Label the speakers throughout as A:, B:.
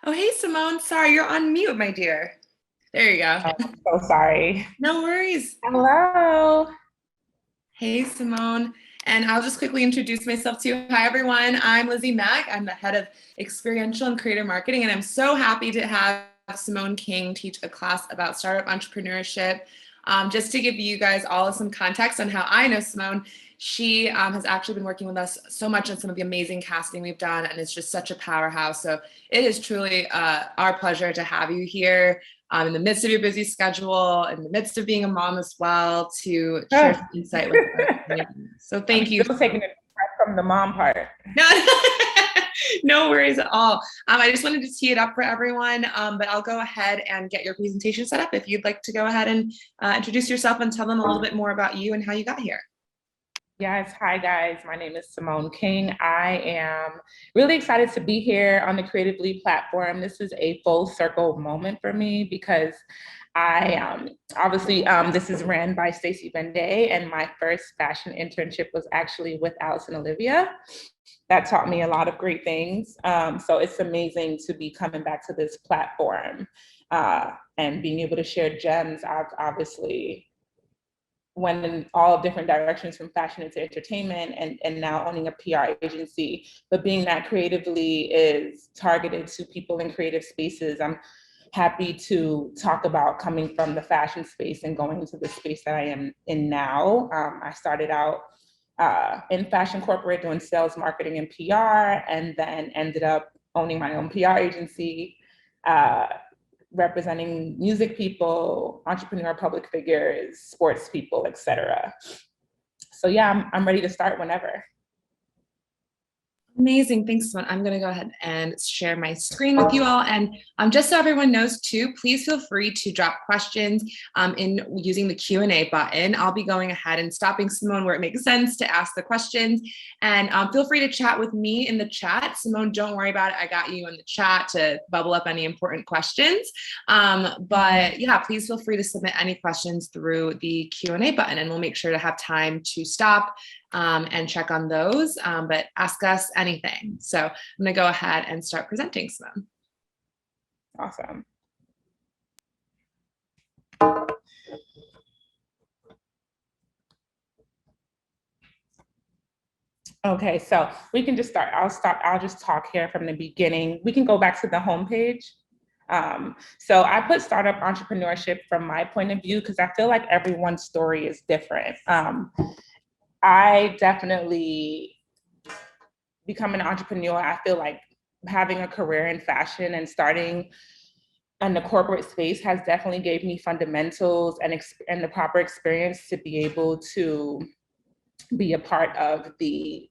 A: Oh, hey, Simone. Sorry, you're on mute, my dear. There you go.
B: I'm so sorry.
A: No worries.
B: Hello.
A: Hey, Simone. And I'll just quickly introduce myself to you. Hi, everyone. I'm Lizzie Mack. I'm the head of experiential and creator marketing, and I'm so happy to have Simone King teach a class about startup entrepreneurship. Just to give you guys all some context on how I know Simone, she has actually been working with us so much on some of the amazing casting we've done, and it's just such a powerhouse. So it is truly our pleasure to have you here in the midst of your busy schedule, in the midst of being a mom as well, to share
B: Oh,
A: some insight with our community. So
B: I'm
A: thank you.
B: still taking it from the mom part.
A: No, no worries at all. I just wanted to tee it up for everyone, but I'll go ahead and get your presentation set up if you'd like to go ahead and introduce yourself and tell them a little bit more about you and how you got here.
B: Yes, hi guys. My name is Simone King. I am really excited to be here on the Creative Lead platform. This is a full circle moment for me because I obviously this is ran by Stacey Benday, and my first fashion internship was actually with Alice and Olivia. That taught me a lot of great things. So it's amazing to be coming back to this platform and being able to share gems. I've obviously went in all different directions from fashion into entertainment and now owning a PR agency. But being that creatively is targeted to people in creative spaces, I'm happy to talk about coming from the fashion space and going into the space that I am in now. I started out in fashion corporate doing sales, marketing, and PR, and then ended up owning my own PR agency. Representing music people, entrepreneur, public figures, sports people, etc. So yeah, I'm ready to start whenever.
A: Amazing. Thanks, Simone. I'm going to go ahead and share my screen with you all. And just so everyone knows too, please feel free to drop questions in using the Q&A button. I'll be going ahead and stopping Simone where it makes sense to ask the questions. And feel free to chat with me in the chat. Simone, don't worry about it. I got you in the chat to bubble up any important questions. But yeah, please feel free to submit any questions through the Q&A button, and we'll make sure to have time to stop and check on those, but ask us anything. So I'm going to go ahead and start presenting some.
B: Awesome. Okay, so we can just start. I'll just talk here from the beginning. We can go back to the homepage. So I put startup entrepreneurship from my point of view because I feel like everyone's story is different. I definitely become an entrepreneur. I feel like having a career in fashion and starting in the corporate space has definitely gave me fundamentals and the proper experience to be able to be a part of the,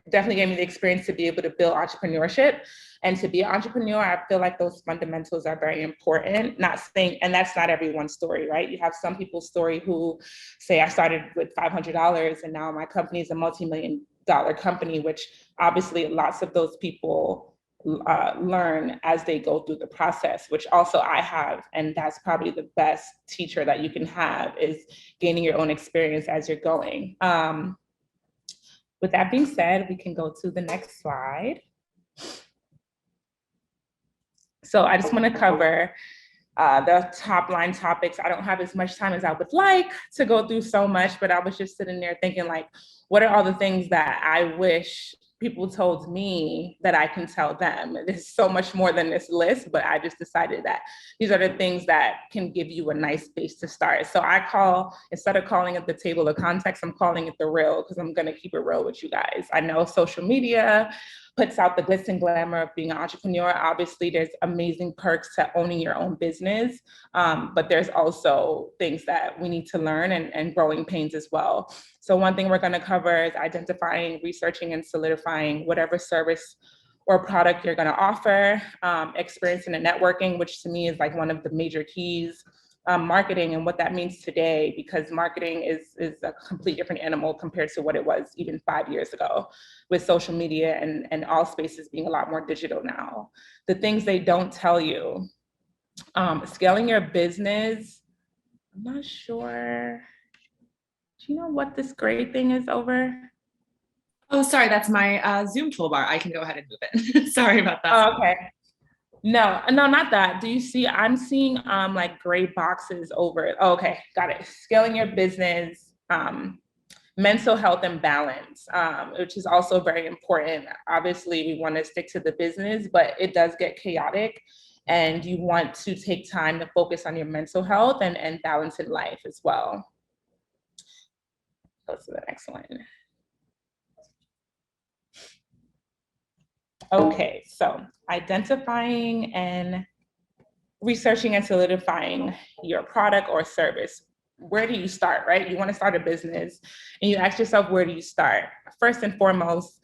B: definitely gave me the experience to be able to build entrepreneurship and to be an entrepreneur. I feel like those fundamentals are very important. Not saying, and that's not everyone's story, right? You have some people's story who say, I started with $500 and now my company is a multi-million-dollar company, which obviously lots of those people learn as they go through the process, which also I have. And that's probably the best teacher that you can have, is gaining your own experience as you're going. With that being said, we can go to the next slide. So I just want to cover the top line topics. I don't have as much time as I would like to go through so much, but I was just sitting there thinking, like, what are all the things that I wish people told me that I can tell them? There's so much more than this list, but I just decided that these are the things that can give you a nice base to start. So I call, instead of calling it the table of context, I'm calling it the real, because I'm going to keep it real with you guys. I know social media puts out the glitz and glamour of being an entrepreneur. Obviously, there's amazing perks to owning your own business, but there's also things that we need to learn and growing pains as well. So one thing we're going to cover is identifying, researching, and solidifying whatever service or product you're going to offer, experiencing the networking, which to me is like one of the major keys. Marketing and what that means today, because marketing is a complete different animal compared to what it was even 5 years ago, with social media and all spaces being a lot more digital now. The things they don't tell you, scaling your business. I'm not sure. Do you know what this gray thing is over?
A: Oh, sorry, that's my Zoom toolbar. I can go ahead and move it. Sorry about that.
B: Oh, okay. No, not that. Do you see, I'm seeing like gray boxes over it. Oh, okay, got it. Scaling your business, mental health and balance, which is also very important. Obviously, we want to stick to the business, but it does get chaotic. And you want to take time to focus on your mental health and balance in life as well. Go to the next one. Okay, so identifying and researching and solidifying your product or service. Where do you start, right? You want to start a business and you ask yourself, where do you start? First and foremost,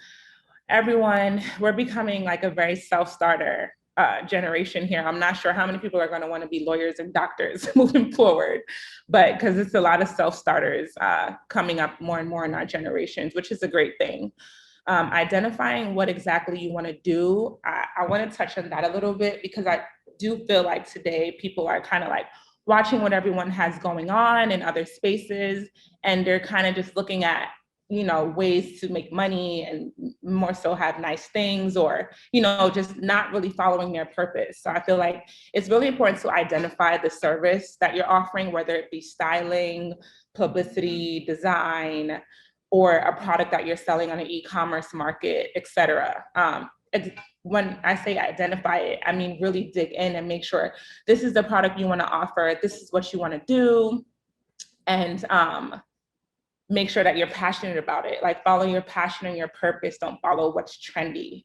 B: everyone, we're becoming like a very self-starter generation here. I'm not sure how many people are going to want to be lawyers and doctors moving forward, but because it's a lot of self-starters coming up more and more in our generations, which is a great thing. Identifying what exactly you want to do, I want to touch on that a little bit because I do feel like today people are kind of like watching what everyone has going on in other spaces, and they're kind of just looking at, you know, ways to make money and more so have nice things, or, you know, just not really following their purpose. So I feel like it's really important to identify the service that you're offering, whether it be styling, publicity, design, or a product that you're selling on an e-commerce market, et cetera. When I say identify it, I mean really dig in and make sure this is the product you want to offer, this is what you want to do, and make sure that you're passionate about it. Like, follow your passion and your purpose, don't follow what's trendy.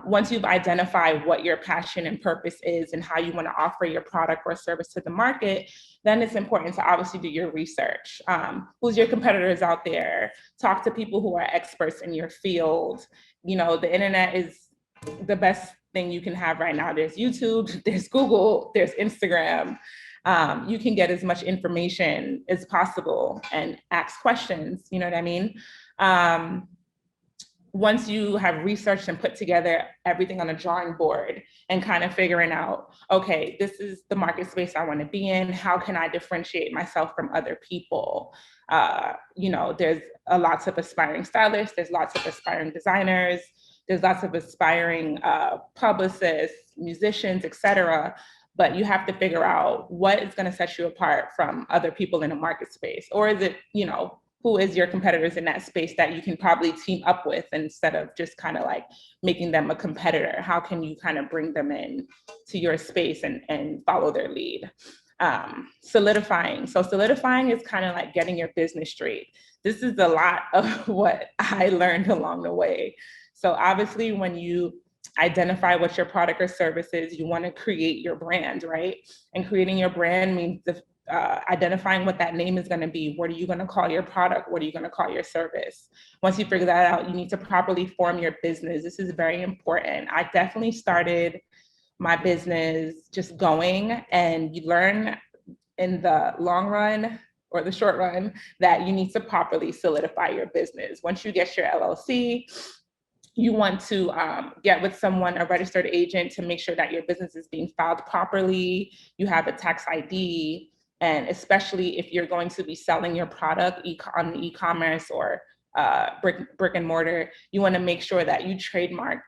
B: Once you've identified what your passion and purpose is and how you want to offer your product or service to the market, then it's important to obviously do your research. Who's your competitors out there? Talk to people who are experts in your field. You know, the internet is the best thing you can have right now. There's YouTube, there's Google, there's Instagram. You can get as much information as possible and ask questions, you know what I mean? Once you have researched and put together everything on a drawing board and kind of figuring out, okay, this is the market space I want to be in, how can I differentiate myself from other people? You know, there's lots of aspiring stylists, there's lots of aspiring designers, there's lots of aspiring publicists, musicians, et cetera. But you have to figure out what is going to set you apart from other people in a market space. Or is it, you know, who is your competitors in that space that you can probably team up with instead of just kind of like making them a competitor? How can you kind of bring them in to your space and follow their lead? Solidifying. So solidifying is kind of like getting your business straight. This is a lot of what I learned along the way. So obviously when you identify what your product or service is, you want to create your brand, right? And creating your brand means identifying what that name is going to be. What are you going to call your product? What are you going to call your service? Once you figure that out, you need to properly form your business. This is very important. I definitely started my business just going, and you learn in the long run or the short run that you need to properly solidify your business. Once you get your LLC, you want to get with someone, a registered agent, to make sure that your business is being filed properly, you have a tax ID, and especially if you're going to be selling your product on e-commerce or brick and mortar, you want to make sure that you trademark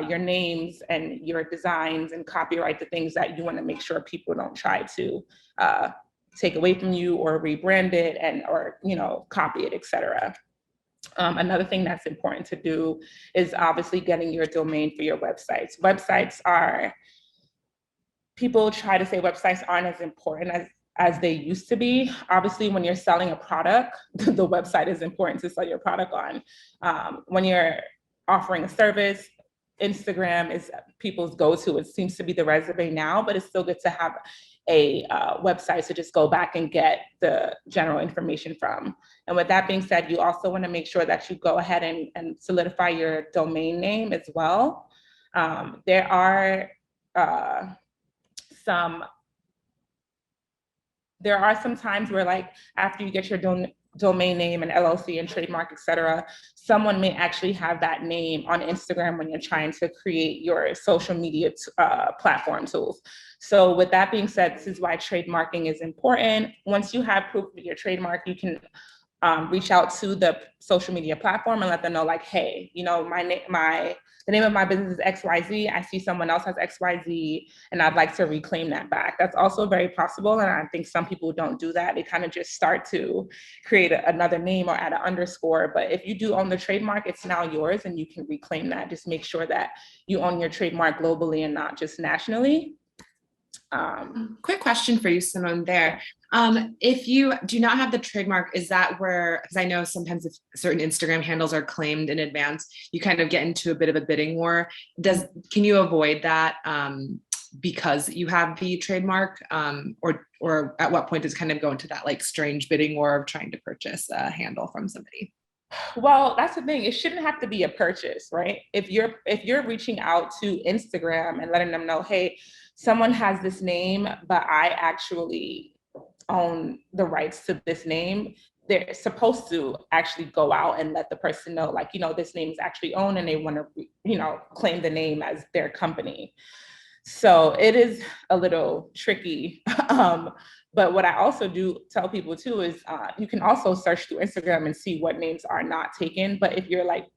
B: your names and your designs and copyright the things that you want to make sure people don't try to take away from you or rebrand it or copy it, etc. Another thing that's important to do is obviously getting your domain for your websites. People try to say websites aren't as important as they used to be. Obviously, when you're selling a product, the website is important to sell your product on. When you're offering a service, Instagram is people's go-to. It seems to be the resume now, but it's still good to have a website to just go back and get the general information from. And with that being said, you also want to make sure that you go ahead and solidify your domain name as well. There are some times where, like, after you get your domain name and LLC and trademark, et cetera, someone may actually have that name on Instagram when you're trying to create your social media platform tools. So with that being said, this is why trademarking is important. Once you have proof of your trademark, you can reach out to the social media platform and let them know like, hey, you know, the name of my business is XYZ. I see someone else has XYZ and I'd like to reclaim that back. That's also very possible. And I think some people don't do that. They kind of just start to create another name or add an underscore. But if you do own the trademark, it's now yours and you can reclaim that. Just make sure that you own your trademark globally and not just nationally.
A: Quick question for you, Simone, there. If you do not have the trademark, is that where, because I know sometimes if certain Instagram handles are claimed in advance, you kind of get into a bit of a bidding war. Can you avoid that because you have the trademark, or at what point does it kind of go into that like strange bidding war of trying to purchase a handle from somebody?
B: Well, that's the thing. It shouldn't have to be a purchase, right? If you're reaching out to Instagram and letting them know, hey, someone has this name, but I actually own the rights to this name, they're supposed to actually go out and let the person know, like, you know, this name is actually owned and they want to, you know, claim the name as their company. So it is a little tricky. But what I also do tell people too is you can also search through Instagram and see what names are not taken. But if you're like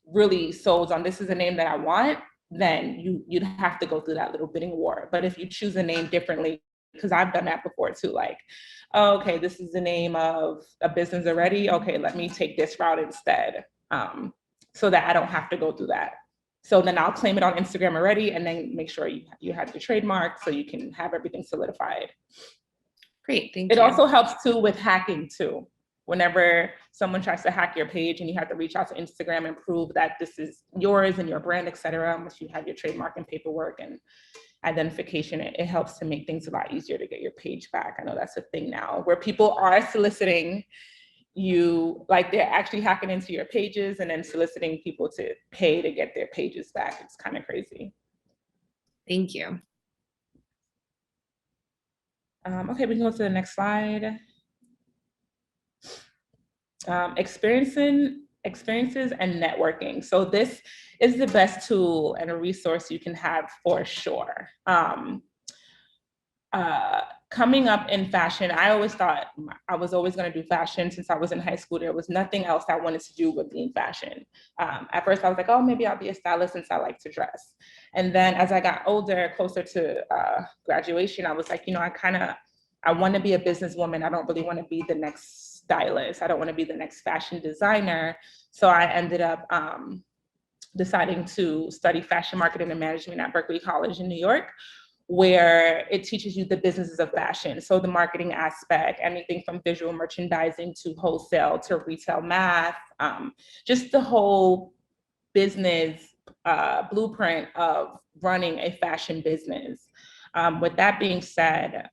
B: really sold on this is a name that I want, then you'd have to go through that little bidding war. But if you choose a name differently, because I've done that before too, like, oh, okay, this is the name of a business already. Okay, let me take this route instead, so that I don't have to go through that. So then I'll claim it on Instagram already, and then make sure you have the trademark so you can have everything solidified.
A: Great, thank you.
B: It also helps too with hacking too. Whenever someone tries to hack your page and you have to reach out to Instagram and prove that this is yours and your brand, et cetera, unless you have your trademark and paperwork and identification, it helps to make things a lot easier to get your page back. I know that's a thing now where people are soliciting you, like they're actually hacking into your pages and then soliciting people to pay to get their pages back. It's kind of crazy.
A: Thank you.
B: Okay, we can go to the next slide. Experiences and networking. So this is the best tool and a resource you can have for sure. Coming up in fashion, I always thought I was always going to do fashion since I was in high school. There was nothing else I wanted to do with being fashion. At first I was like, oh, maybe I'll be a stylist since I like to dress. And then as I got older, closer to graduation, I was like, you know, I want to be a businesswoman. I don't really want to be the next stylist. I don't want to be the next fashion designer. So I ended up deciding to study fashion marketing and management at Berkeley College in New York, where it teaches you the businesses of fashion. So the marketing aspect, anything from visual merchandising to wholesale to retail math, just the whole business blueprint of running a fashion business. With that being said,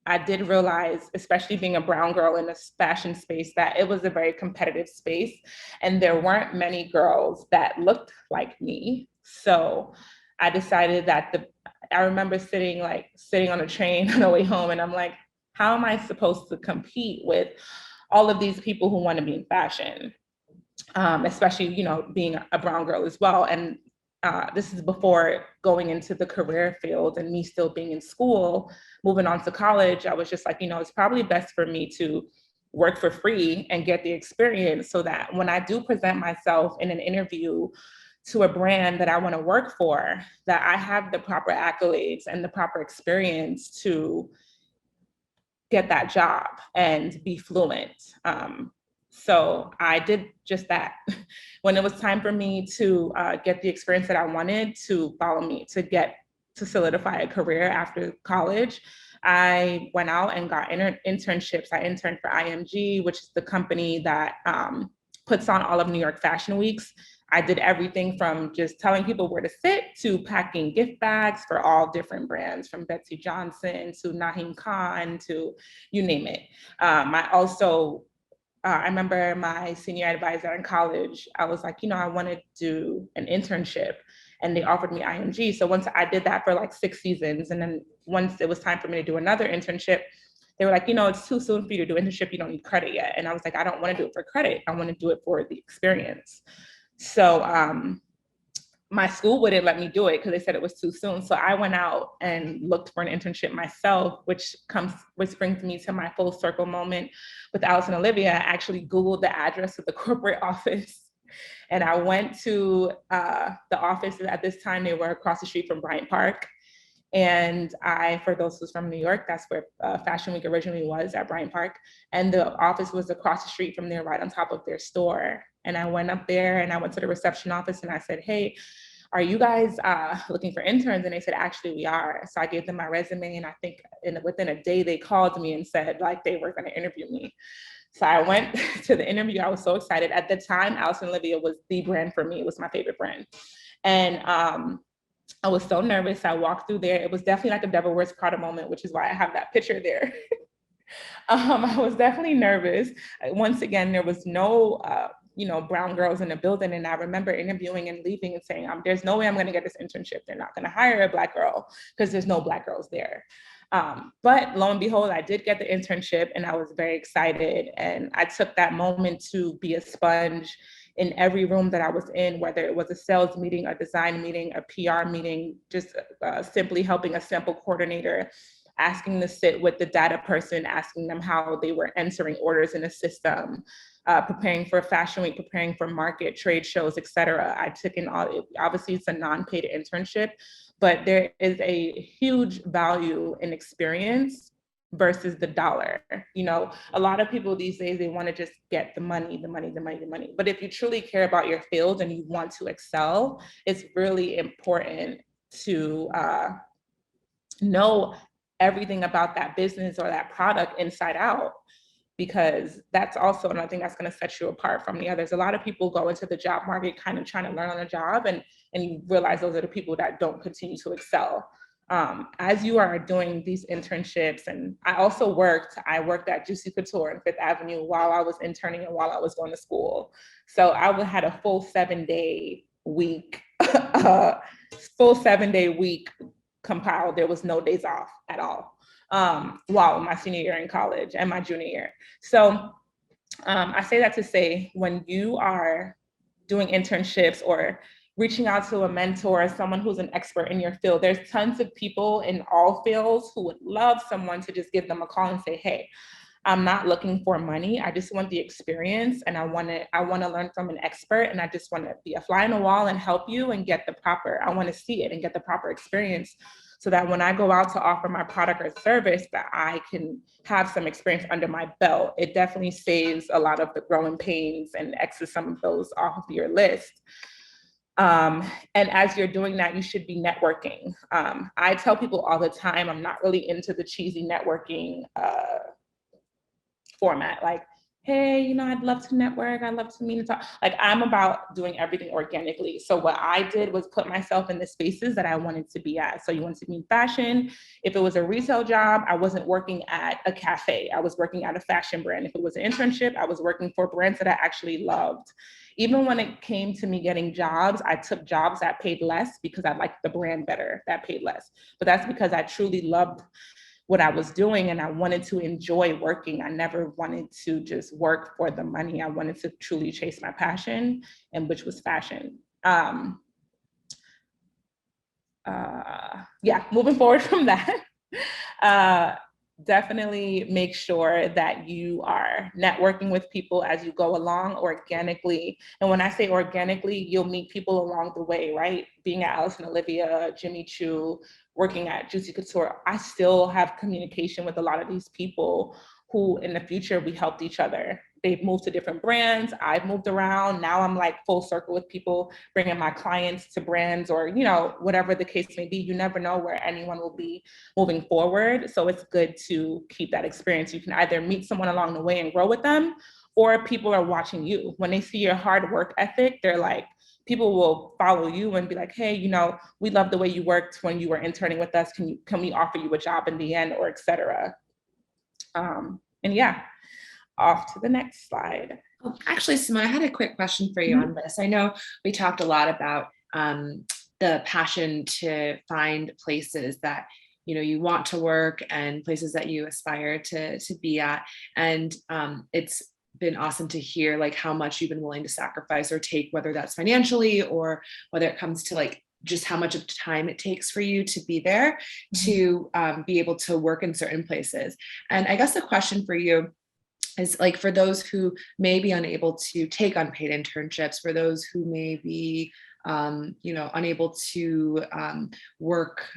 B: I did realize, especially being a brown girl in this fashion space, that it was a very competitive space and there weren't many girls that looked like me. So I decided that I remember sitting on a train on the way home and I'm like, how am I supposed to compete with all of these people who want to be in fashion? Especially, you know, being a brown girl as well. And this is before going into the career field and me still being in school, moving on to college. I was just like, you know, it's probably best for me to work for free and get the experience so that when I do present myself in an interview to a brand that I want to work for, that I have the proper accolades and the proper experience to get that job and be fluent. So I did just that. When it was time for me to get the experience that I wanted to follow me to solidify a career after college, I went out and got internships. I interned for IMG, which is the company that puts on all of New York Fashion Weeks. I did everything from just telling people where to sit to packing gift bags for all different brands, from Betsy Johnson to Naheem Khan to you name it. I remember my senior advisor in college, I was like, you know, I want to do an internship and they offered me IMG. So once I did that for like 6 seasons, and then once it was time for me to do another internship, they were like, you know, it's too soon for you to do internship. You don't need credit yet. And I was like, I don't want to do it for credit. I want to do it for the experience. So my school wouldn't let me do it because they said it was too soon. So I went out and looked for an internship myself, which brings me to my full circle moment with Alice and Olivia. I actually Googled the address of the corporate office. And I went to the office. At this time, they were across the street from Bryant Park. And for those who's from New York, that's where Fashion Week originally was, at Bryant Park. And the office was across the street from there, right on top of their store. And I went up there and I went to the reception office and I said, hey, are you guys looking for interns? And they said, actually, we are. So I gave them my resume, and I think within a day they called me and said like they were going to interview me. So I went to the interview. I was so excited. At the time, Alice and Olivia was the brand for me. It was my favorite brand. And I was so nervous. I walked through there. It was definitely like a Devil Wears Prada moment, which is why I have that picture there. I was definitely nervous. Once again, there was no brown girls in the building. And I remember interviewing and leaving and saying, there's no way I'm going to get this internship. They're not going to hire a Black girl because there's no Black girls there. But lo and behold, I did get the internship and I was very excited. And I took that moment to be a sponge in every room that I was in, whether it was a sales meeting, a design meeting, a PR meeting, just simply helping a sample coordinator, asking to sit with the data person, asking them how they were entering orders in a system, preparing for Fashion Week, preparing for market, trade shows, et cetera. I took in obviously it's a non-paid internship, but there is a huge value in experience versus the dollar. A lot of people these days, they want to just get the money. But if you truly care about your field and you want to excel, it's really important to know everything about that business or that product inside out, because that's also another thing that's going to set you apart from the others. A lot of people go into the job market kind of trying to learn on the job, and you realize those are the people that don't continue to excel. As you are doing these internships, and I worked at Juicy Couture on Fifth Avenue while I was interning and while I was going to school. So I had a full 7-day week, compiled. There was no days off at all while my senior year in college and my junior year. So I say that to say, when you are doing internships or reaching out to a mentor, someone who's an expert in your field, there's tons of people in all fields who would love someone to just give them a call and say, hey, I'm not looking for money. I just want the experience, and I want to learn from an expert, and I just want to be a fly on the wall and help you and I want to see it and get the proper experience, so that when I go out to offer my product or service, that I can have some experience under my belt. It definitely saves a lot of the growing pains and X's some of those off of your list. And as you're doing that, you should be networking. I tell people all the time, I'm not really into the cheesy networking format. Like, hey, I'd love to network. I'd love to meet and talk. Like, I'm about doing everything organically. So what I did was put myself in the spaces that I wanted to be at. So you wanted to be in fashion. If it was a retail job, I wasn't working at a cafe. I was working at a fashion brand. If it was an internship, I was working for brands that I actually loved. Even when it came to me getting jobs, I took jobs that paid less because I liked the brand better that paid less. But that's because I truly loved what I was doing and I wanted to enjoy working. I never wanted to just work for the money. I wanted to truly chase my passion, and which was fashion. Moving forward from that, definitely make sure that you are networking with people as you go along organically. And when I say organically, you'll meet people along the way, right? Being at Alice and Olivia, Jimmy Choo, working at Juicy Couture, I still have communication with a lot of these people who in the future we helped each other. They've moved to different brands. I've moved around. Now I'm like full circle with people, bringing my clients to brands or, whatever the case may be. You never know where anyone will be moving forward. So it's good to keep that experience. You can either meet someone along the way and grow with them, or people are watching you. When they see your hard work ethic, they're like, people will follow you and be like, hey, we love the way you worked when you were interning with us. Can we offer you a job in the end, or et cetera. Off to the next slide.
A: Actually, Simone, I had a quick question for you on this. I know we talked a lot about the passion to find places that you want to work and places that you aspire to be at. And it's been awesome to hear like how much you've been willing to sacrifice or take, whether that's financially or whether it comes to like just how much of time it takes for you to be there to be able to work in certain places. And I guess the question for you is like, for those who may be unable to take unpaid internships, for those who may be, unable to work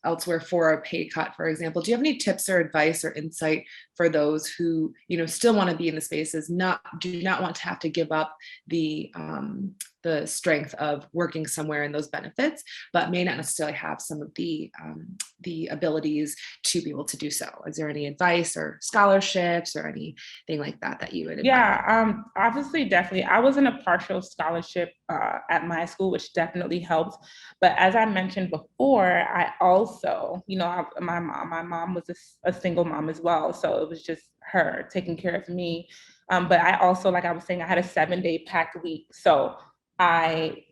A: elsewhere for a pay cut, for example, do you have any tips or advice or insight for those who, still want to be in the spaces, do not want to have to give up the strength of working somewhere and those benefits, but may not necessarily have some of the abilities to be able to do so? Is there any advice or scholarships or anything like that you would advise?
B: Yeah, obviously, definitely. I was in a partial scholarship at my school, which definitely helped. But as I mentioned before, I also, my mom was a single mom as well. So it was just her taking care of me. But I also, like I was saying, I had a 7-day packed week. So I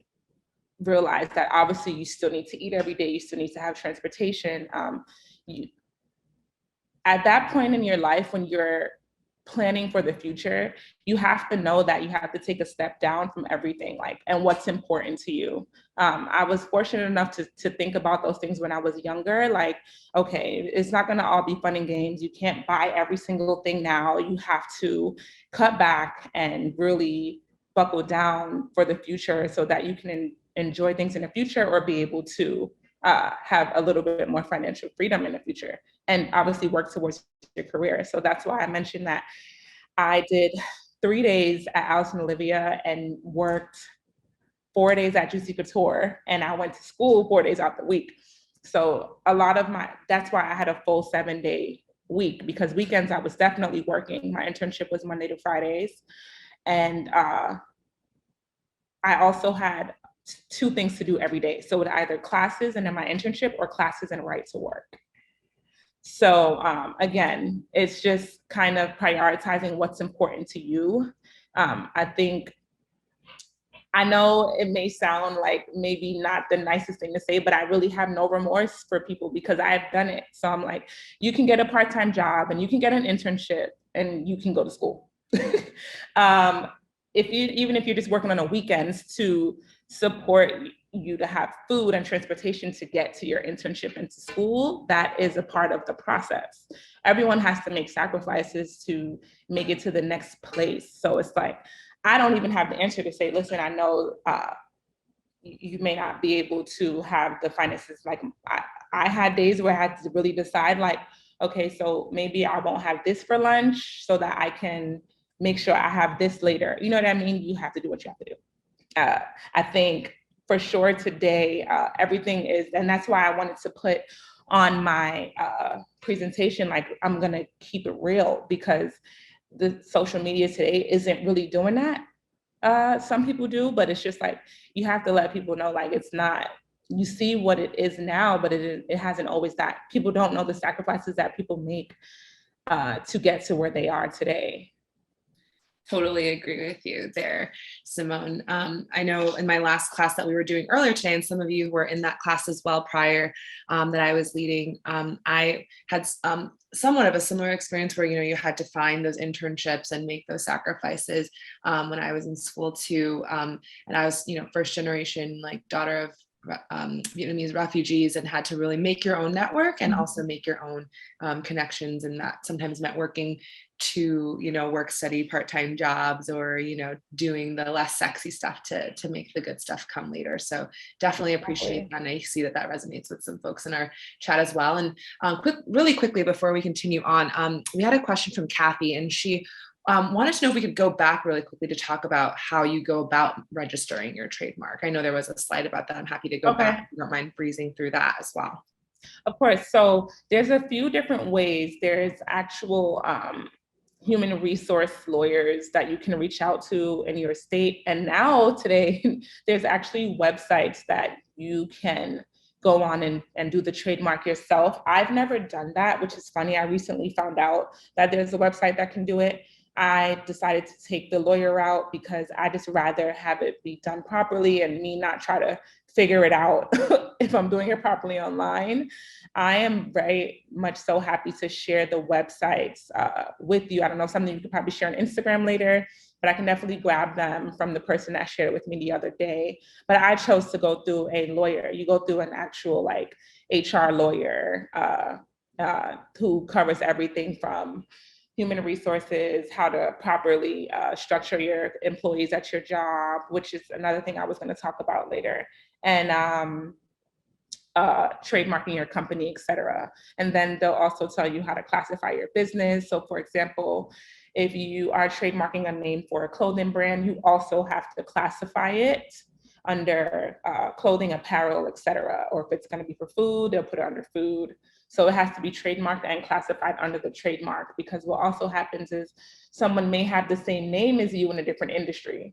B: realized that obviously you still need to eat every day. You still need to have transportation. At that point in your life, when you're planning for the future, you have to know that you have to take a step down from everything, and what's important to you. I was fortunate enough to think about those things when I was younger, okay, it's not gonna all be fun and games. You can't buy every single thing now. You have to cut back and really buckle down for the future so that you can enjoy things in the future or be able to have a little bit more financial freedom in the future, and obviously work towards your career. So that's why I mentioned that I did 3 days at Alice and Olivia and worked 4 days at Juicy Couture, and I went to school 4 days out the week. So that's why I had a full 7-day week, because weekends I was definitely working. My internship was Monday to Fridays. And I also had 2 things to do every day. So it either classes and then my internship, or classes and right to work. So again, it's just kind of prioritizing what's important to you. I know it may sound like maybe not the nicest thing to say, but I really have no remorse for people because I've done it. So I'm like, you can get a part-time job and you can get an internship and you can go to school. Even if you're just working on the weekends to support you to have food and transportation to get to your internship and to school, that is a part of the process. Everyone has to make sacrifices to make it to the next place. So it's like, I don't even have the answer to say, listen, I know you may not be able to have the finances. Like I had days where I had to really decide, okay, so maybe I won't have this for lunch so that I can make sure I have this later. You know what I mean? You have to do what you have to do. I think for sure today, everything is, and that's why I wanted to put on my presentation, I'm gonna keep it real, because the social media today isn't really doing that. Some people do, but it's just you have to let people know, it's not, you see what it is now, but it hasn't always that. People don't know the sacrifices that people make to get to where they are today.
A: Totally agree with you there, Simone. I know in my last class that we were doing earlier today, and some of you were in that class as well prior, that I was leading, I had somewhat of a similar experience where, you had to find those internships and make those sacrifices when I was in school too. And I was, first generation, daughter of Vietnamese refugees, and had to really make your own network and also make your own connections. And that sometimes meant working to, work steady part-time jobs, or, doing the less sexy stuff to make the good stuff come later. So definitely appreciate that. And I see that resonates with some folks in our chat as well. And really quickly, before we continue on, we had a question from Kathy, and she wanted to know if we could go back really quickly to talk about how you go about registering your trademark. I know there was a slide about that. I'm happy to go back, if you don't mind breezing through that as well.
B: Of course. So there's a few different ways. There's actual human resource lawyers that you can reach out to in your state. And now today, there's actually websites that you can go on and do the trademark yourself. I've never done that, which is funny. I recently found out that there's a website that can do it. I decided to take the lawyer route because I just rather have it be done properly and me not try to figure it out if I'm doing it properly online. I am very much so happy to share the websites with you. I don't know, something you could probably share on Instagram later, but I can definitely grab them from the person that shared it with me the other day. But I chose to go through a lawyer. You go through an actual like HR lawyer who covers everything from human resources, how to properly structure your employees at your job, which is another thing I was going to talk about later, and trademarking your company, et cetera. And then they'll also tell you how to classify your business. So for example, if you are trademarking a name for a clothing brand, you also have to classify it under clothing, apparel, et cetera. Or if it's going to be for food, they'll put it under food. So it has to be trademarked and classified under the trademark, because what also happens is someone may have the same name as you in a different industry,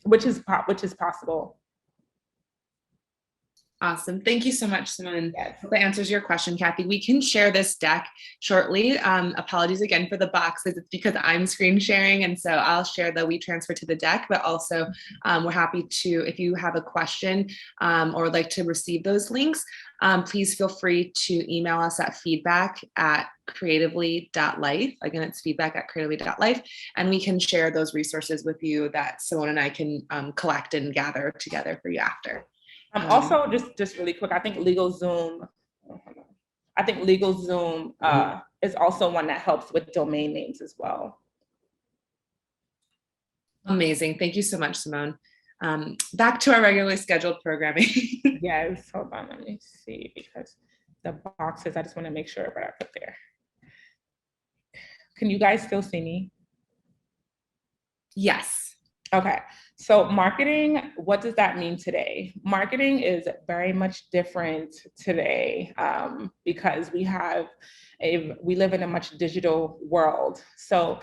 B: which is possible.
A: Awesome. Thank you so much, Simone.
B: Yes.
A: Hope that answers your question, Kathy. We can share this deck shortly. Apologies again for the boxes. It's because I'm screen sharing. And so I'll share the WeTransfer to the deck, but also we're happy to, if you have a question or would like to receive those links, please feel free to email us at feedback@creatively.life. Again, it's feedback@creatively.life. And we can share those resources with you that Simone and I can collect and gather together for you after.
B: Also, just really quick, I think LegalZoom is also one that helps with domain names as well.
A: Amazing. Thank you so much, Simone. Back to our regularly scheduled programming.
B: Yes, hold on, let me see, because the boxes, I just want to make sure what I put there. Can you guys still see me?
A: Yes.
B: Okay, so marketing, what does that mean today? Marketing is very much different today because we live in a much digital world. So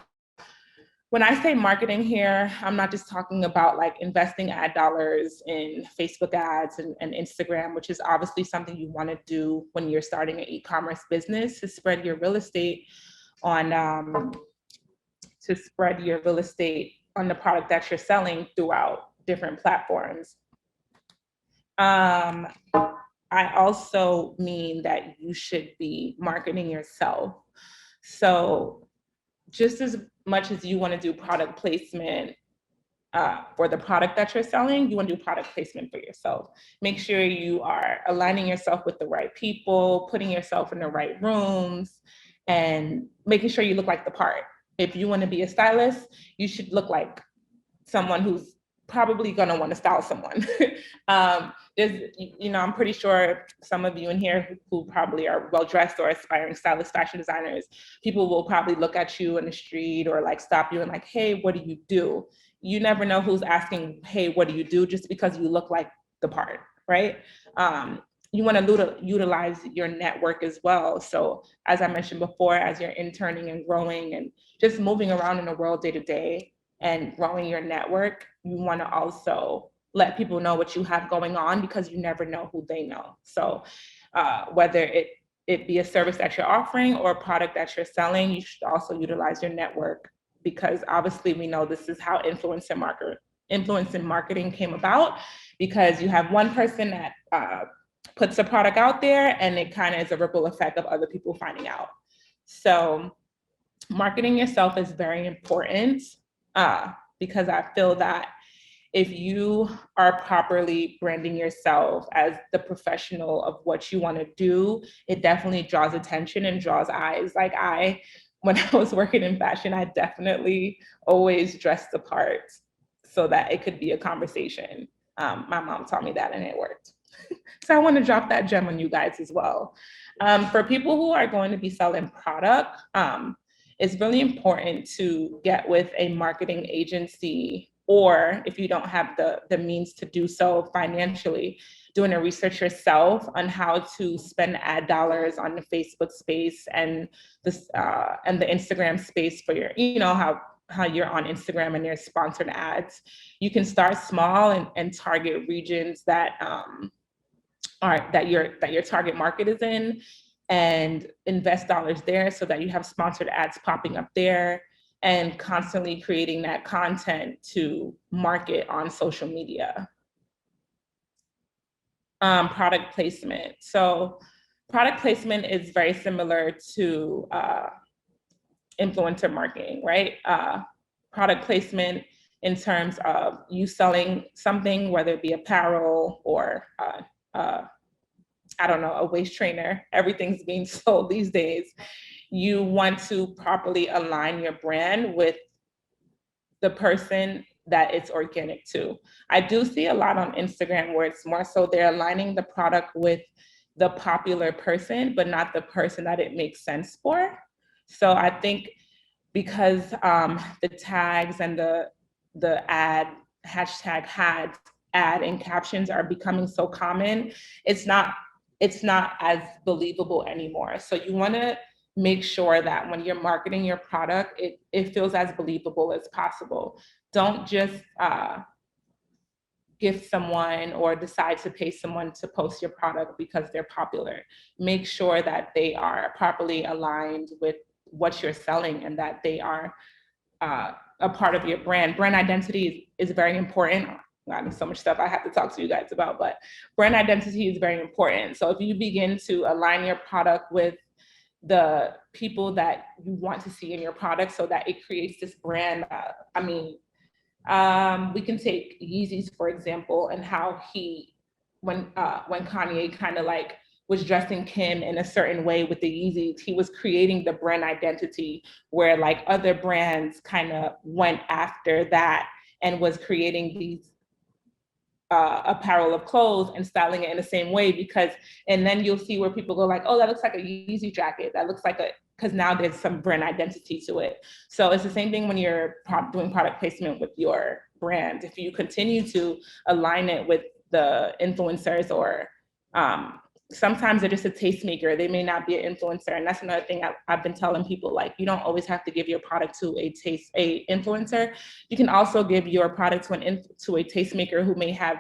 B: when I say marketing here, I'm not just talking about like investing ad dollars in Facebook ads and Instagram, which is obviously something you want to do when you're starting an e-commerce business to spread your real estate on the product that you're selling throughout different platforms. I also mean that you should be marketing yourself. So just as much as you want to do product placement for the product that you're selling, you want to do product placement for yourself. Make sure you are aligning yourself with the right people, putting yourself in the right rooms, and making sure you look like the part. If you want to be a stylist, you should look like someone who's probably going to want to style someone. I'm pretty sure some of you in here who probably are well-dressed or aspiring stylists, fashion designers, people will probably look at you in the street or like stop you and like, hey, what do you do? You never know who's asking, hey, what do you do? Just because you look like the part, right? You want to utilize your network as well. So as I mentioned before, as you're interning and growing and just moving around in the world day to day and growing your network, you want to also let people know what you have going on, because you never know who they know. So whether it be a service that you're offering or a product that you're selling, you should also utilize your network, because obviously we know this is how influence and marketing came about, because you have one person that puts a product out there and it kind of is a ripple effect of other people finding out. So marketing yourself is very important because I feel that if you are properly branding yourself as the professional of what you want to do, it definitely draws attention and draws eyes. Like when I was working in fashion, I definitely always dressed the part so that it could be a conversation. My mom taught me that and it worked. So I want to drop that gem on you guys as well. For people who are going to be selling product, it's really important to get with a marketing agency, or if you don't have the means to do so financially, doing a research yourself on how to spend ad dollars on the Facebook space and the Instagram space for your, how you're on Instagram and there's sponsored ads. You can start small and target regions that your target market is in, and invest dollars there so that you have sponsored ads popping up there. and constantly creating that content to market on social media. Product placement. So product placement is very similar to influencer marketing, right? Product placement in terms of you selling something, whether it be apparel or I don't know, a waist trainer. Everything's being sold these days. You want to properly align your brand with the person that it's organic to. I do see a lot on Instagram where it's more so they're aligning the product with the popular person, but not the person that it makes sense for. So I think because the tags and the ad, hashtag ad and captions are becoming so common, it's not as believable anymore. So you want to make sure that when you're marketing your product, it feels as believable as possible. Don't just gift someone or decide to pay someone to post your product because they're popular. Make sure that they are properly aligned with what you're selling and that they are a part of your brand. Brand identity is very important. There's so much stuff I have to talk to you guys about, but brand identity is very important. So if you begin to align your product with the people that you want to see in your product so that it creates this brand. We can take Yeezys, for example, and how when Kanye kind of like was dressing Kim in a certain way with the Yeezys, he was creating the brand identity where like other brands kind of went after that and was creating these apparel of clothes and styling it in the same way and then you'll see where people go like, oh, that looks like a Yeezy jacket. That looks like because now there's some brand identity to it. So it's the same thing when you're doing product placement with your brand. If you continue to align it with the influencers or sometimes they're just a tastemaker. They may not be an influencer. And that's another thing I've been telling people, like, you don't always have to give your product to a influencer. You can also give your product to a tastemaker who may have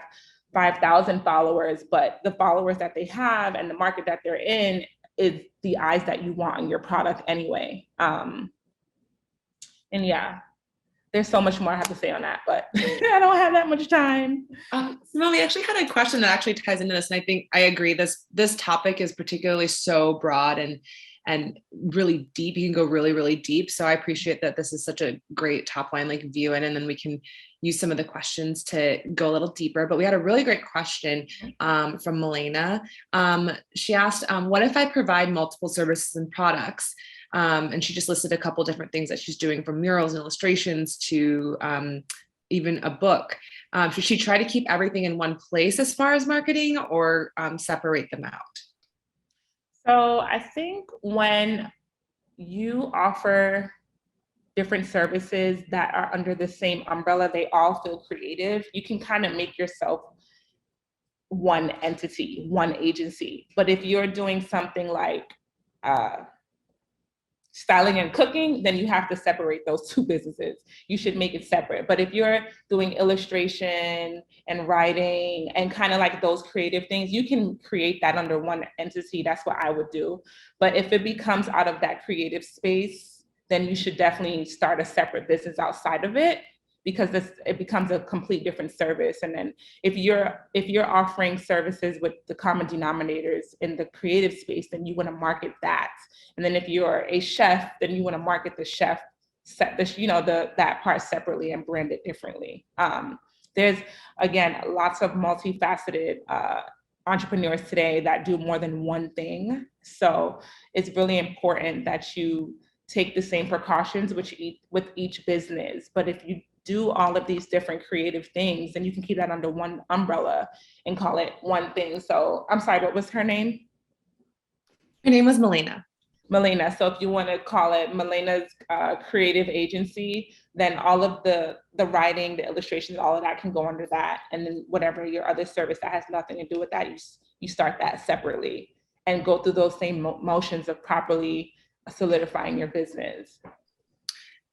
B: 5,000 followers, but the followers that they have and the market that they're in is the eyes that you want on your product anyway. And yeah, there's so much more I have to say on that, but I don't have that much time.
A: Simone, we actually had a question that actually ties into this, and I think I agree. This topic is particularly so broad and really deep. You can go really, really deep. So I appreciate that this is such a great top line like view in, and then we can use some of the questions to go a little deeper. But we had a really great question from Milena. She asked, what if I provide multiple services and products? And she just listed a couple different things that she's doing, from murals and illustrations to even a book. Should she try to keep everything in one place as far as marketing, or separate them out?
B: So I think when you offer different services that are under the same umbrella, they all feel creative. You can kind of make yourself one entity, one agency. But if you're doing something like styling and cooking, then you have to separate those two businesses. You should make it separate. But if you're doing illustration and writing and kind of like those creative things, you can create that under one entity. That's what I would do. But if it becomes out of that creative space, then you should definitely start a separate business outside of it, because it becomes a complete different service. And then if you're offering services with the common denominators in the creative space, then you want to market that. And then if you're a chef, then you want to market the chef, that part separately and brand it differently. There's, again, lots of multifaceted entrepreneurs today that do more than one thing. So it's really important that you take the same precautions with each business. But if you do all of these different creative things, then you can keep that under one umbrella and call it one thing. So I'm sorry, what was her name?
A: Her name was Milena.
B: Milena. So if you want to call it Milena's creative agency, then all of the writing, the illustrations, all of that can go under that. And then whatever your other service that has nothing to do with that, you start that separately and go through those same motions of properly solidifying your business.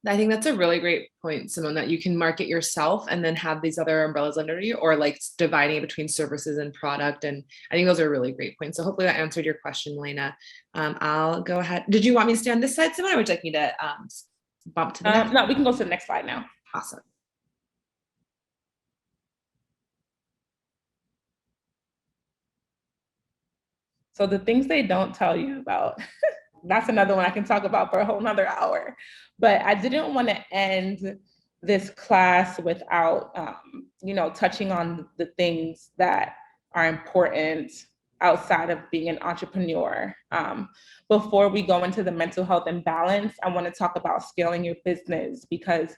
A: I think that's a really great point, Simone, that you can market yourself and then have these other umbrellas under you, or like dividing between services and product. And I think those are really great points. So hopefully that answered your question, Milena. I'll go ahead. Did you want me to stay on this side, Simone, or would you like me to bump to the next?
B: No, we can go to the next slide now.
A: Awesome.
B: So the things they don't tell you about, that's another one I can talk about for a whole nother hour. But I didn't want to end this class without, touching on the things that are important outside of being an entrepreneur. Before we go into the mental health and balance, I want to talk about scaling your business, because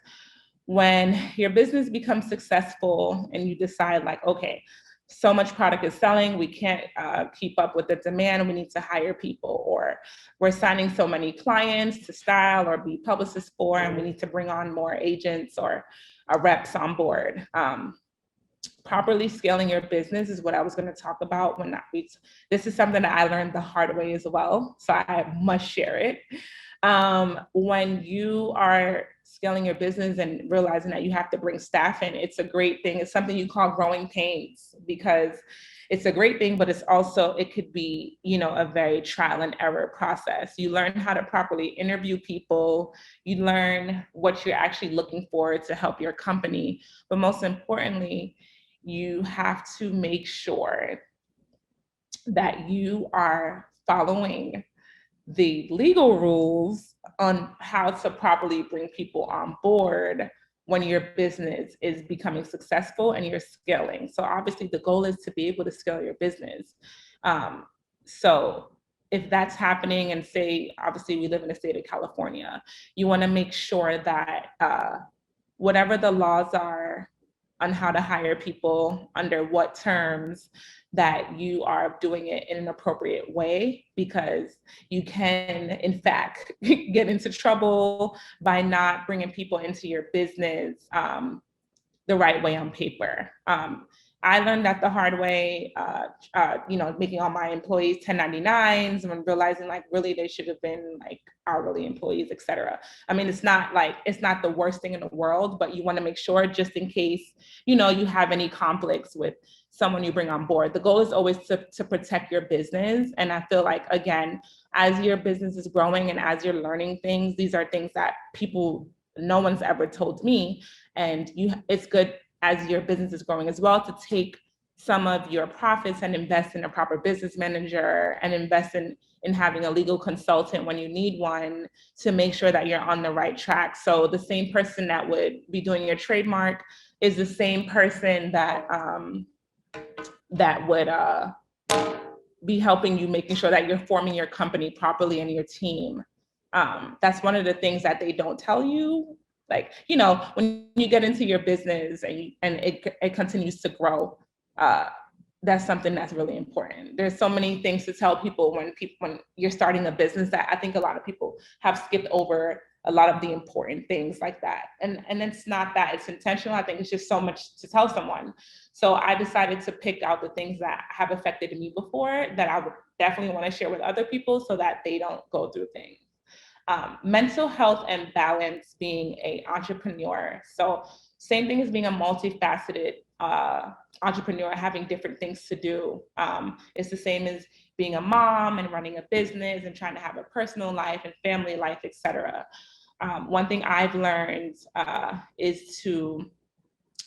B: when your business becomes successful and you decide like, okay, so much product is selling, we can't keep up with the demand, we need to hire people, or we're signing so many clients to style or be publicists for, and we need to bring on more agents or reps on board. Properly scaling your business is what I was going to talk about this is something that I learned the hard way as well, so I must share it. When you are scaling your business and realizing that you have to bring staff in, it's a great thing. It's something you call growing pains, because it's a great thing, but it could be, a very trial and error process. You learn how to properly interview people. You learn what you're actually looking for to help your company. But most importantly, you have to make sure that you are following the legal rules on how to properly bring people on board when your business is becoming successful and you're scaling. So obviously the goal is to be able to scale your business. So if that's happening, and say, obviously we live in the state of California, you want to make sure that whatever the laws are on how to hire people, under what terms, that you are doing it in an appropriate way, because you can, in fact, get into trouble by not bringing people into your business the right way on paper. I learned that the hard way, making all my employees 1099s and realizing like really they should have been like hourly employees, et cetera. I mean, it's not the worst thing in the world, but you want to make sure, just in case, you have any conflicts with someone you bring on board. The goal is always to protect your business. And I feel like, again, as your business is growing and as you're learning things, these are things that no one's ever told me. And it's good, as your business is growing as well, to take some of your profits and invest in a proper business manager, and invest in having a legal consultant when you need one, to make sure that you're on the right track. So the same person that would be doing your trademark is the same person that would be helping you, making sure that you're forming your company properly and your team. That's one of the things that they don't tell you. Like, when you get into your business and it continues to grow, that's something that's really important. There's so many things to tell people when you're starting a business, that I think a lot of people have skipped over a lot of the important things like that. And it's not that it's intentional. I think it's just so much to tell someone. So I decided to pick out the things that have affected me before, that I would definitely want to share with other people, so that they don't go through things. Mental health and balance being an entrepreneur. So same thing as being a multifaceted entrepreneur, having different things to do. It's the same as being a mom and running a business and trying to have a personal life and family life, etc. One thing I've learned is to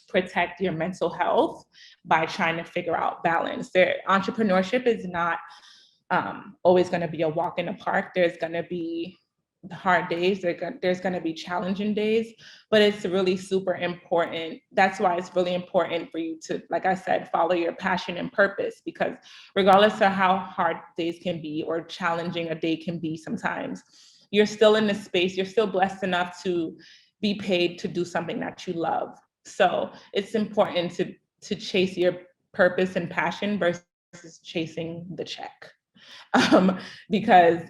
B: protect your mental health by trying to figure out balance. Entrepreneurship is not always going to be a walk in the park. There's going to be hard days, there's going to be challenging days, but it's really super important. That's why it's really important for you to, like I said, follow your passion and purpose, because regardless of how hard days can be or challenging a day can be sometimes, you're still in this space, you're still blessed enough to be paid to do something that you love. So it's important to chase your purpose and passion versus chasing the check. Because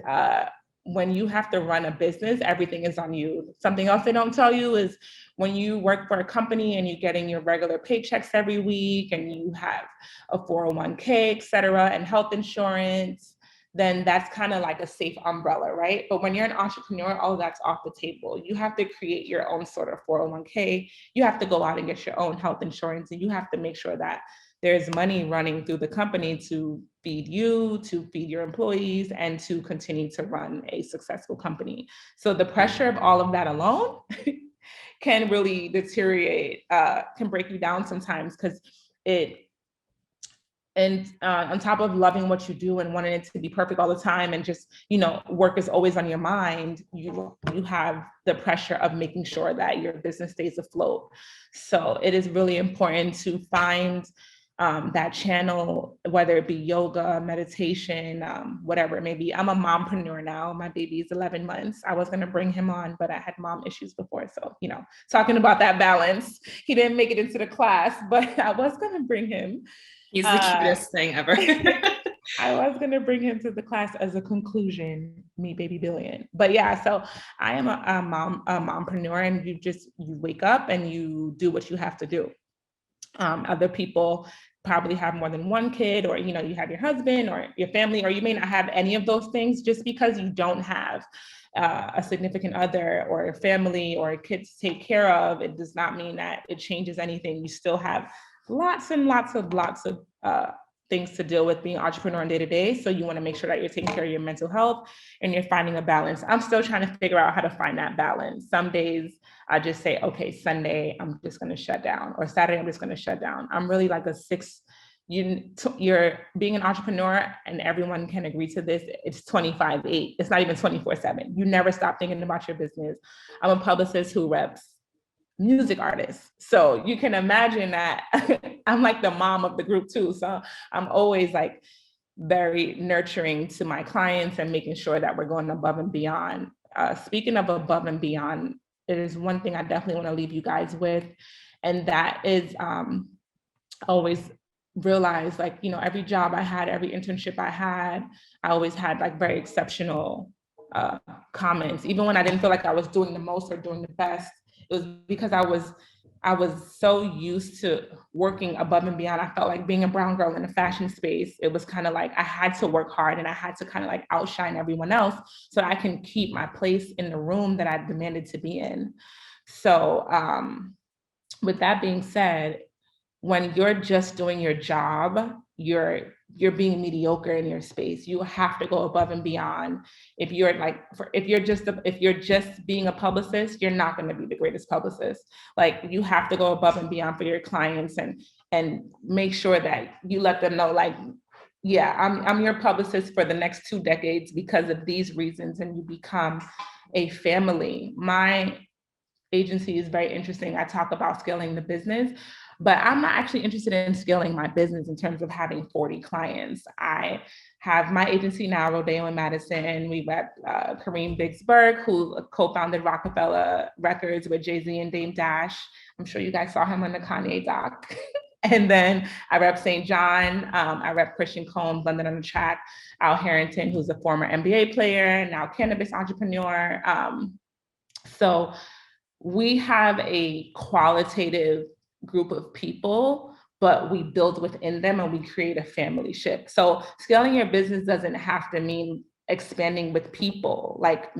B: when you have to run a business, everything is on you. Something else they don't tell you is when you work for a company and you're getting your regular paychecks every week and you have a 401k, et cetera, and health insurance, then that's kind of like a safe umbrella, right? But when you're an entrepreneur, all of that's off the table. You have to create your own sort of 401k. You have to go out and get your own health insurance, and you have to make sure that there's money running through the company to feed you, to feed your employees, and to continue to run a successful company. So the pressure of all of that alone can really deteriorate, can break you down sometimes, because on top of loving what you do and wanting it to be perfect all the time, and just, work is always on your mind, you have the pressure of making sure that your business stays afloat. So it is really important to find that channel, whether it be yoga, meditation, whatever it may be. I'm a mompreneur now. My baby is 11 months. I was going to bring him on, but I had mom issues before. So, talking about that balance, he didn't make it into the class, but I was going to bring him.
A: He's the cutest thing ever.
B: I was going to bring him to the class as a conclusion, me baby billion. But yeah, so I am a mompreneur, and you wake up and you do what you have to do. Other people probably have more than one kid, or, you have your husband or your family, or you may not have any of those things. Just because you don't have a significant other or a family or a kid to take care of, it does not mean that it changes anything. You still have lots and lots of things to deal with being an entrepreneur in day to day. So you want to make sure that you're taking care of your mental health and you're finding a balance. I'm still trying to figure out how to find that balance. Some days I just say, okay, Sunday, I'm just going to shut down, or Saturday, I'm just going to shut down. I'm really like you're being an entrepreneur, and everyone can agree to this. It's 25/8. It's not even 24/7. You never stop thinking about your business. I'm a publicist who reps music artists. So you can imagine that I'm like the mom of the group too. So I'm always like very nurturing to my clients and making sure that we're going above and beyond. Speaking of above and beyond, it is one thing I definitely want to leave you guys with. And that is always realize, like, every job I had, every internship I had, I always had like very exceptional comments. Even when I didn't feel like I was doing the most or doing the best, it was because I was so used to working above and beyond. I felt like being a brown girl in the fashion space, it was kind of like I had to work hard and I had to kind of like outshine everyone else so I can keep my place in the room that I demanded to be in. So with that being said, when you're just doing your job, you're being mediocre in your space. You have to go above and beyond. If you're just being a publicist, you're not going to be the greatest publicist. Like, you have to go above and beyond for your clients and make sure that you let them know, like, yeah, I'm your publicist for the next 2 decades because of these reasons, and you become a family. My agency is very interesting. I talk about scaling the business, but I'm not actually interested in scaling my business in terms of having 40 clients. I have my agency now, Rodeo and Madison. We rep Kareem Biggs-Burke, who co-founded Rockefeller Records with Jay-Z and Dame Dash. I'm sure you guys saw him on the Kanye doc. And then I rep St. John. I rep Christian Combs, London on the Track, Al Harrington, who's a former NBA player, now cannabis entrepreneur. So we have a qualitative group of people, but we build within them and we create a family ship. So scaling your business doesn't have to mean expanding with people, like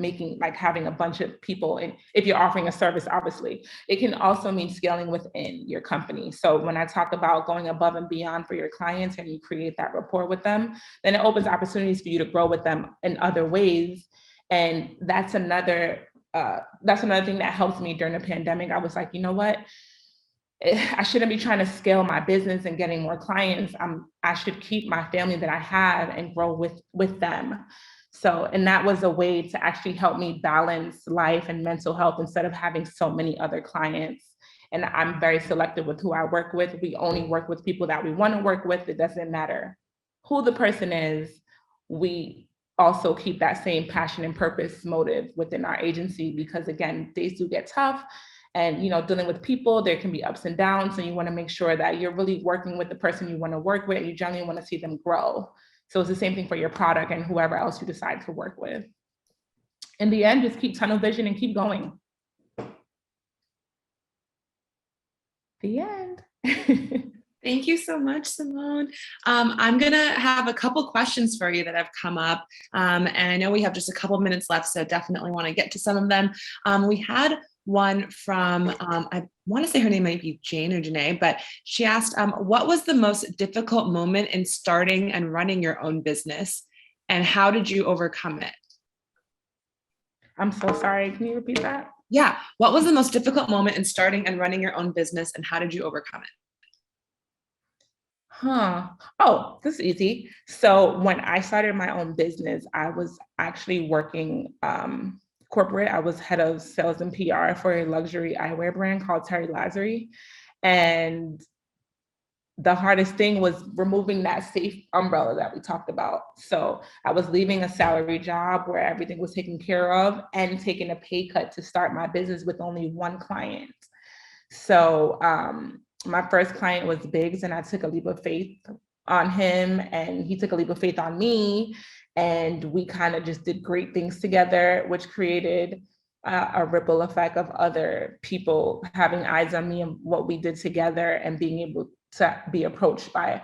B: having a bunch of people. And if you're offering a service, obviously, it can also mean scaling within your company. So when I talk about going above and beyond for your clients and you create that rapport with them, then it opens opportunities for you to grow with them in other ways. And that's another thing that helped me during the pandemic. I was like, you know what? I shouldn't be trying to scale my business and getting more clients. I should keep my family that I have and grow with them. So, and that was a way to actually help me balance life and mental health instead of having so many other clients. And I'm very selective with who I work with. We only work with people that we want to work with. It doesn't matter who the person is. We also keep that same passion and purpose motive within our agency, because again, days do get tough. And, dealing with people, there can be ups and downs. So you want to make sure that you're really working with the person you want to work with, and you generally want to see them grow. So it's the same thing for your product and whoever else you decide to work with. In the end, just keep tunnel vision and keep going. The end.
A: Thank you so much, Simone. I'm going to have a couple questions for you that have come up. And I know we have just a couple minutes left, so definitely want to get to some of them. We had one from, I want to say her name might be Jane or Janae, but she asked, what was the most difficult moment in starting and running your own business, and how did you overcome it?
B: I'm so sorry. Can you repeat that?
A: Yeah. What was the most difficult moment in starting and running your own business, and how did you overcome it?
B: Oh, this is easy. So when I started my own business, I was actually working corporate. I was head of sales and PR for a luxury eyewear brand called Terry Lazary. And the hardest thing was removing that safe umbrella that we talked about. So I was leaving a salary job where everything was taken care of and taking a pay cut to start my business with only one client. So my first client was Biggs, and I took a leap of faith on him, and he took a leap of faith on me. And we kind of just did great things together, which created a ripple effect of other people having eyes on me and what we did together, and being able to be approached by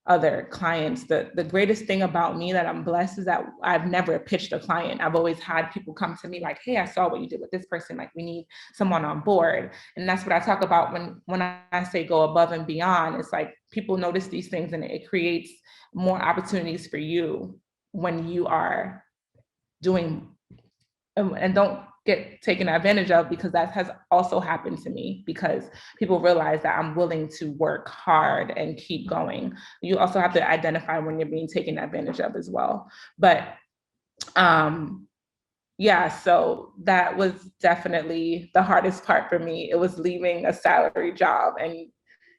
B: other clients. The greatest thing about me that I'm blessed is that I've never pitched a client. I've always had people come to me like, hey, I saw what you did with this person. Like, we need someone on board. And that's what I talk about when I say go above and beyond. It's like people notice these things, and it creates more opportunities for you when you are doing, and don't get taken advantage of, because that has also happened to me, because people realize that I'm willing to work hard and keep going. You also have to identify when you're being taken advantage of as well. But yeah, so that was definitely the hardest part for me. It was leaving a salary job and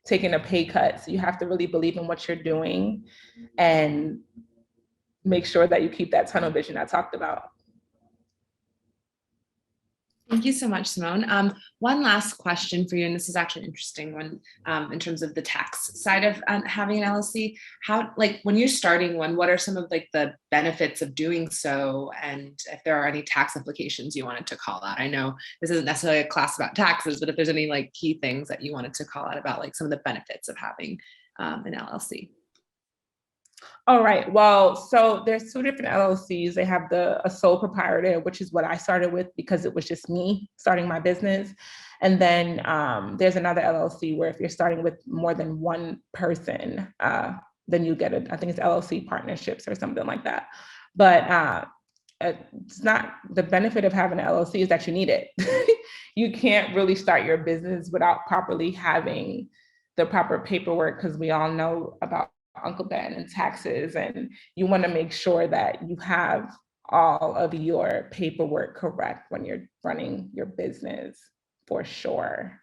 B: taking a pay cut. So you have to really believe in what you're doing and make sure that you keep that tunnel vision I talked about.
A: Thank you so much, Simone. One last question for you, and this is actually an interesting one in terms of the tax side of having an LLC. How, like, when you're starting one, what are some of like the benefits of doing so, and if there are any tax implications you wanted to call out? I know this isn't necessarily a class about taxes, but if there's any like key things that you wanted to call out about like some of the benefits of having an LLC.
B: All right. Well, so there's two different LLCs. They have a sole proprietor, which is what I started with because it was just me starting my business. And then there's another LLC where if you're starting with more than one person, then you get I think it's LLC partnerships or something like that. But it's not, the benefit of having an LLC is that you need it. You can't really start your business without properly having the proper paperwork, because we all know about Uncle Ben and taxes, and you want to make sure that you have all of your paperwork correct when you're running your business, for sure.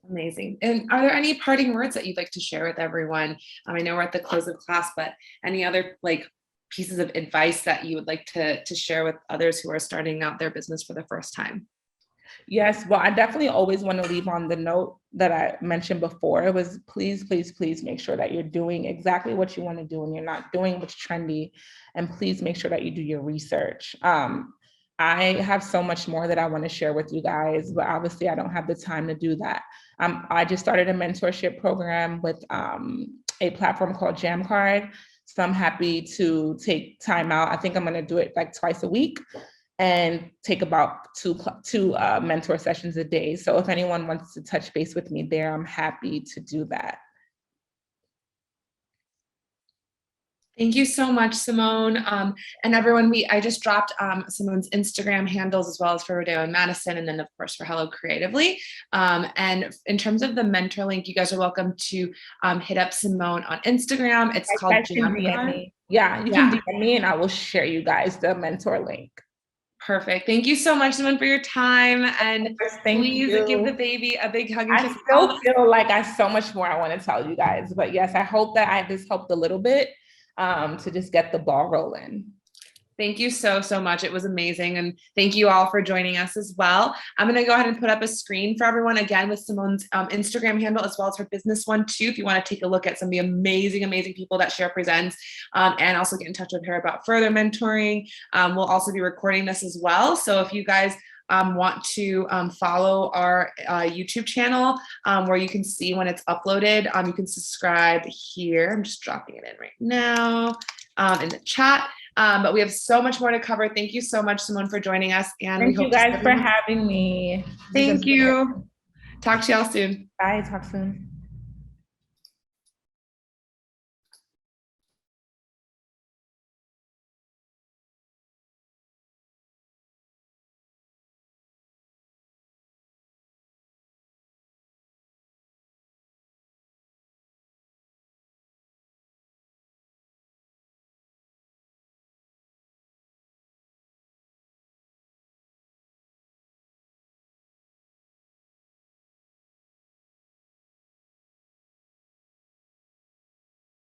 A: Amazing. And are there any parting words that you'd like to share with everyone? I know we're at the close of class, but any other like pieces of advice that you would like to share with others who are starting out their business for the first time?
B: Yes, well, I definitely always want to leave on the note that I mentioned before. It was please, please, please make sure that you're doing exactly what you want to do and you're not doing what's trendy. And please make sure that you do your research. I have so much more that I want to share with you guys, but obviously I don't have the time to do that. I just started a mentorship program with a platform called Jamcard. So I'm happy to take time out. I think I'm going to do it like twice a week and take about two mentor sessions a day. So if anyone wants to touch base with me there, I'm happy to do that.
A: Thank you so much, Simone. And everyone, I just dropped Simone's Instagram handles as well as for Rodeo and Madison, and then of course for Hello Creatively. And in terms of the mentor link, you guys are welcome to hit up Simone on Instagram. It's called Jamcard.
B: Yeah, you can DM me and I will share you guys the mentor link.
A: Perfect. Thank you so much, Simone, for your time. And please give the baby a big hug.
B: I still feel like I have so much more I want to tell you guys. But yes, I hope that I just helped a little bit to just get the ball rolling.
A: Thank you so, so much. It was amazing. And thank you all for joining us as well. I'm going to go ahead and put up a screen for everyone again with Simone's Instagram handle as well as her business one too, if you want to take a look at some of the amazing, amazing people that she represents, and also get in touch with her about further mentoring. We'll also be recording this as well. So if you guys want to follow our YouTube channel where you can see when it's uploaded, you can subscribe here. I'm just dropping it in right now in the chat. But we have so much more to cover. Thank you so much, Simone, for joining us. And
B: Thank
A: we
B: you
A: hope
B: guys for having me.
A: Thank you. Talk to y'all soon.
B: Bye. Talk soon.